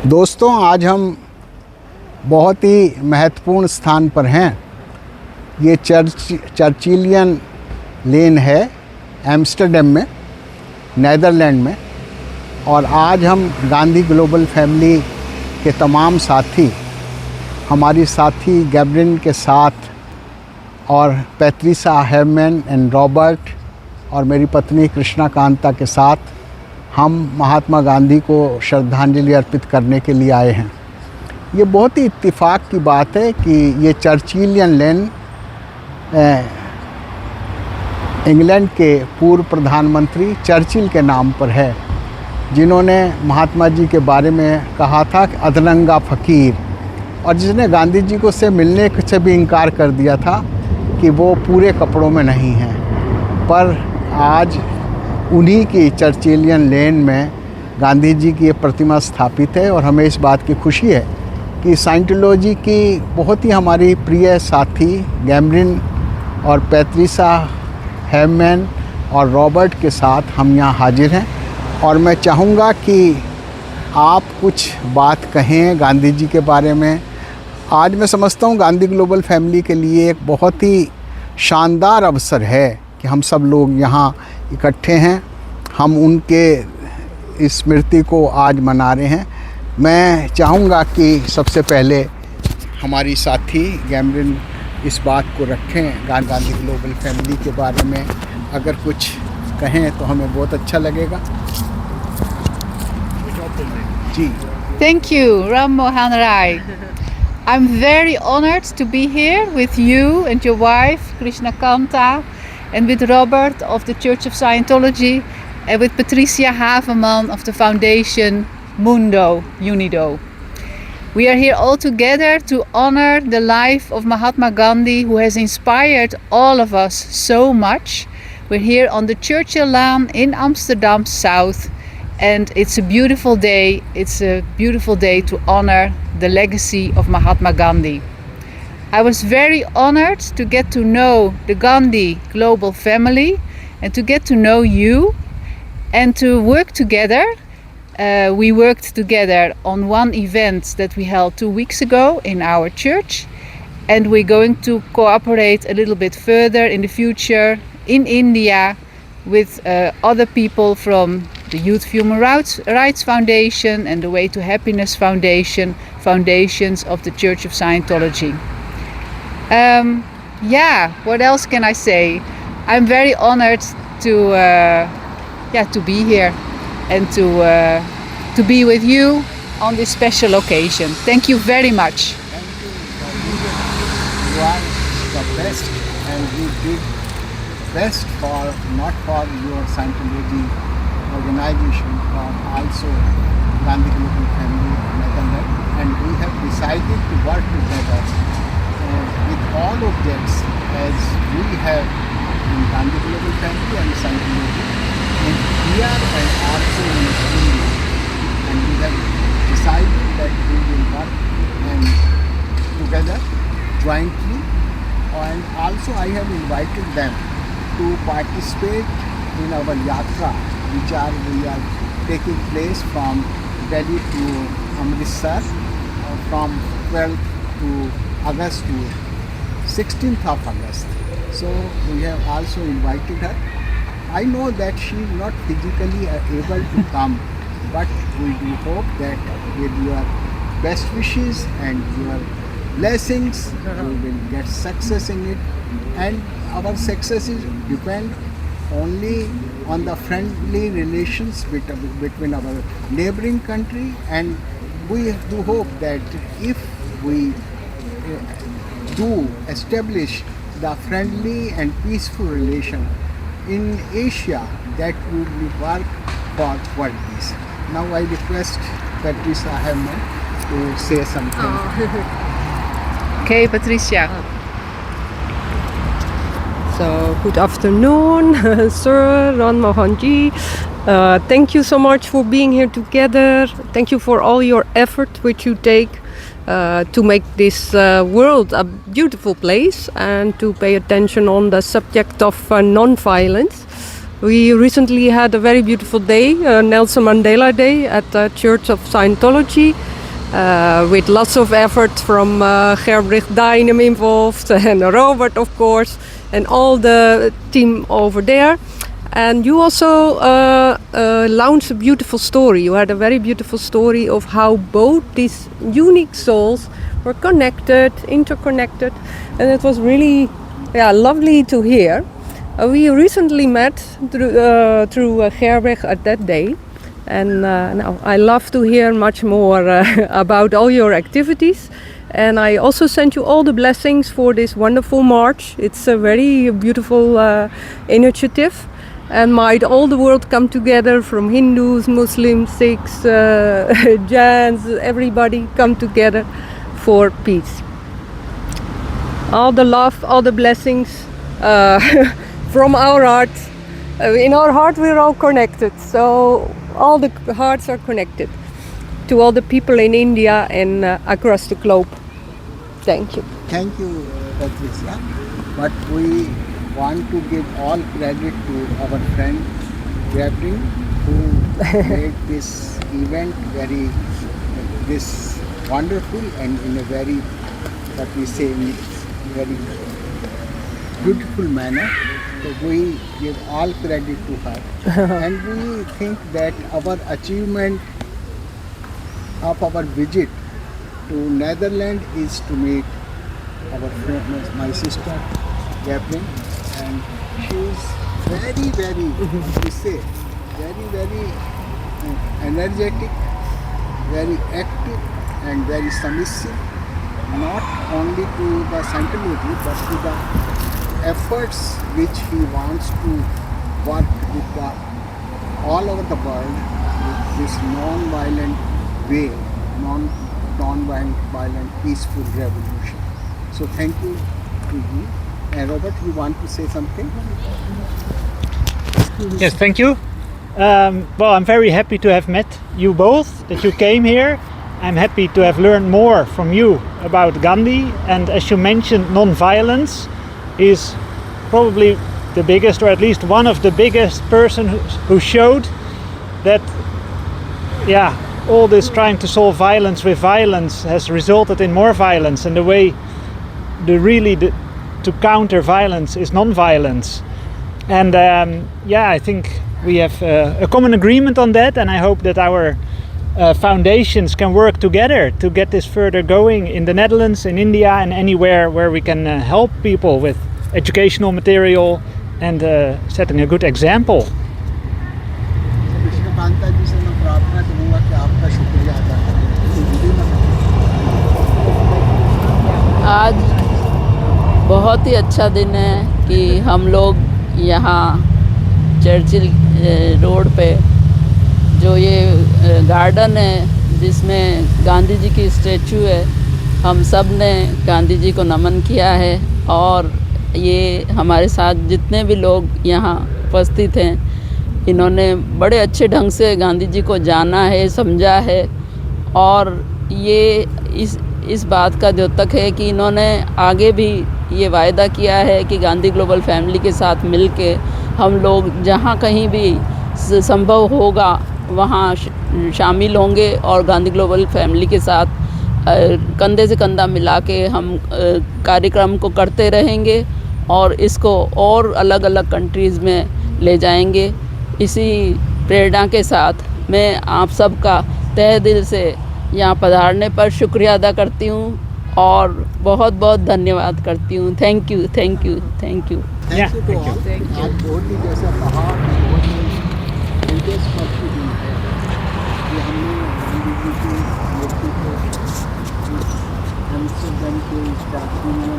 दोस्तों, आज हम बहुत ही महत्वपूर्ण स्थान पर हैं। ये चर्चिलियन लेन है एम्स्टर्डम में, नीदरलैंड में। और आज हम गांधी ग्लोबल फैमिली के तमाम साथी, हमारी साथी गैब्रिन के साथ और पैट्रिसा हेमैन एंड रॉबर्ट और मेरी पत्नी कृष्णा कांता के साथ हम महात्मा गांधी को श्रद्धांजलि अर्पित करने के लिए आए हैं। ये बहुत ही इत्तेफाक की बात है कि ये चर्चिलियन लेन इंग्लैंड के पूर्व प्रधानमंत्री चर्चिल के नाम पर है, जिन्होंने महात्मा जी के बारे में कहा था कि अधरंगा फ़कीर, और जिसने गांधी जी को से मिलने से भी इनकार कर दिया था कि वो पूरे कपड़ों में नहीं हैं। पर आज उन्हीं की चर्चिलियन लेन में गांधी जी की ये प्रतिमा स्थापित है। और हमें इस बात की खुशी है कि साइंटोलॉजी की बहुत ही हमारी प्रिय साथी गैब्रिन और पैट्रिसा हेमैन और रॉबर्ट के साथ हम यहाँ हाजिर हैं। और मैं चाहूँगा कि आप कुछ बात कहें गांधी जी के बारे में। आज मैं समझता हूँ गांधी ग्लोबल फैमिली के लिए एक बहुत ही शानदार अवसर है कि हम सब लोग यहाँ इकट्ठे हैं। हम उनके स्मृति को आज मना रहे हैं। मैं चाहूँगा कि सबसे पहले हमारी साथी गैब्रिन इस बात को रखें, गांधी ग्लोबल फैमिली के बारे में अगर कुछ कहें तो हमें बहुत अच्छा लगेगा। जी। Thank you, Ram Mohan Rai. I'm very honored to be here with you and your wife, Krishna Kanta, and with Robert of the Church of Scientology, and with Patricia Havemann of the Foundation Mundo Unido. We are here all together to honor the life of Mahatma Gandhi, who has inspired all of us so much. We're here on the Churchillaan in Amsterdam South, and it's a beautiful day. It's a beautiful day to honor the legacy of Mahatma Gandhi. I was very honored to get to know the Gandhi global family and to get to know you and to work together. We worked together on one event that we held 2 weeks ago in our church, and we're going to cooperate a little bit further in the future in India with other people from the Youth Human Rights Foundation and the Way to Happiness Foundation, foundations of the Church of Scientology. What else can I say? I'm very honored to be here and to be with you on this special occasion. Thank you very much. Thank you. You are the best, and you did best for not for your Scientology organization, but also Gandhi Global Family Netherlands, and we have decided to work together with all objects as we have in Gandhi Global Family and Scientology in here and also in India. And we have decided that we will work and together jointly, and also I have invited them to participate in our yatra, which we are taking place from Delhi to Amritsar from 12th to August to 16th of August. So we have also invited her. I know that she is not physically able to come, but we do hope that with your best wishes and your blessings, we will get success in it. And our successes depend only on the friendly relations between our neighboring country, and we do hope that if we do establish the friendly and peaceful relation in Asia, that would be work for world peace. Now I request Patricia Heimel to say something. Okay, Patricia. So, good afternoon, Sir Ram Mohan Ji. Thank you so much for being here together. Thank you for all your effort which you take to make this world a beautiful place and to pay attention on the subject of non-violence, We recently had a very beautiful day, Nelson Mandela Day, at the Church of Scientology, with lots of effort from Gerbrecht Dynam involved, and Robert, of course, and all the team over there. And you also launched a beautiful story. You had a very beautiful story of how both these unique souls were connected, interconnected, and it was really lovely to hear. We recently met through Gerbrecht at that day, and now I love to hear much more about all your activities. And I also sent you all the blessings for this wonderful march. It's a very beautiful initiative. And might all the world come together, from Hindus, Muslims, Sikhs, Jains, everybody come together for peace. All the love, all the blessings from our heart. In our heart we're all connected, so all the hearts are connected to all the people in India and across the globe. Thank you. Thank you, Patricia. But we want to give all credit to our friend Gabriel, who made this event this wonderful and in a very, what we say, very beautiful manner. So we give all credit to her. And we think that our achievement of our visit to Netherlands is to meet our friend, my sister Gabriel. And she is very, we say, very energetic, very active and very submissive, not only to the Scientology but to the efforts which he wants to work with all over the world with this non-violent way, non-violent peaceful revolution. So thank you to you. And Robert, you want to say something? Yes, thank you. Well, I'm very happy to have met you both, that you came here. I'm happy to have learned more from you about Gandhi. And as you mentioned, non-violence is probably the biggest, or at least one of the biggest person who showed that, all this trying to solve violence with violence has resulted in more violence. And the way to counter violence is non-violence. And I think we have a common agreement on that, and I hope that our foundations can work together to get this further going in the Netherlands, in India, and anywhere where we can help people with educational material and setting a good example. Krishnakanta जी से मैं प्रार्थना करूँगा कि आपका शुक्रिया अदा करें। आज बहुत ही अच्छा दिन है कि हम लोग यहाँ चर्चिल रोड पे जो ये गार्डन है जिसमें गांधी जी की स्टैचू है, हम सब ने गांधी जी को नमन किया है। और ये हमारे साथ जितने भी लोग यहाँ उपस्थित हैं, इन्होंने बड़े अच्छे ढंग से गांधी जी को जाना है, समझा है। और ये इस बात का द्योतक है कि इन्होंने आगे भी ये वायदा किया है कि गांधी ग्लोबल फैमिली के साथ मिलके हम लोग जहाँ कहीं भी संभव होगा वहाँ शामिल होंगे और गांधी ग्लोबल फैमिली के साथ कंधे से कंधा मिला के हम कार्यक्रम को करते रहेंगे और इसको और अलग अलग कंट्रीज़ में ले जाएंगे। इसी प्रेरणा के साथ मैं आप सबका तहे दिल से यहाँ पधारने पर शुक्रिया अदा करती हूँ और बहुत बहुत धन्यवाद करती हूँ। Thank you, thank you, thank you. Thank you to all. आज बहुत ही जैसा पहाड़ बहुत ही दिलचस्प दिन है कि हमने गांधी जी की मूर्ति को एम्स्टर्डम के स्टैच्यू में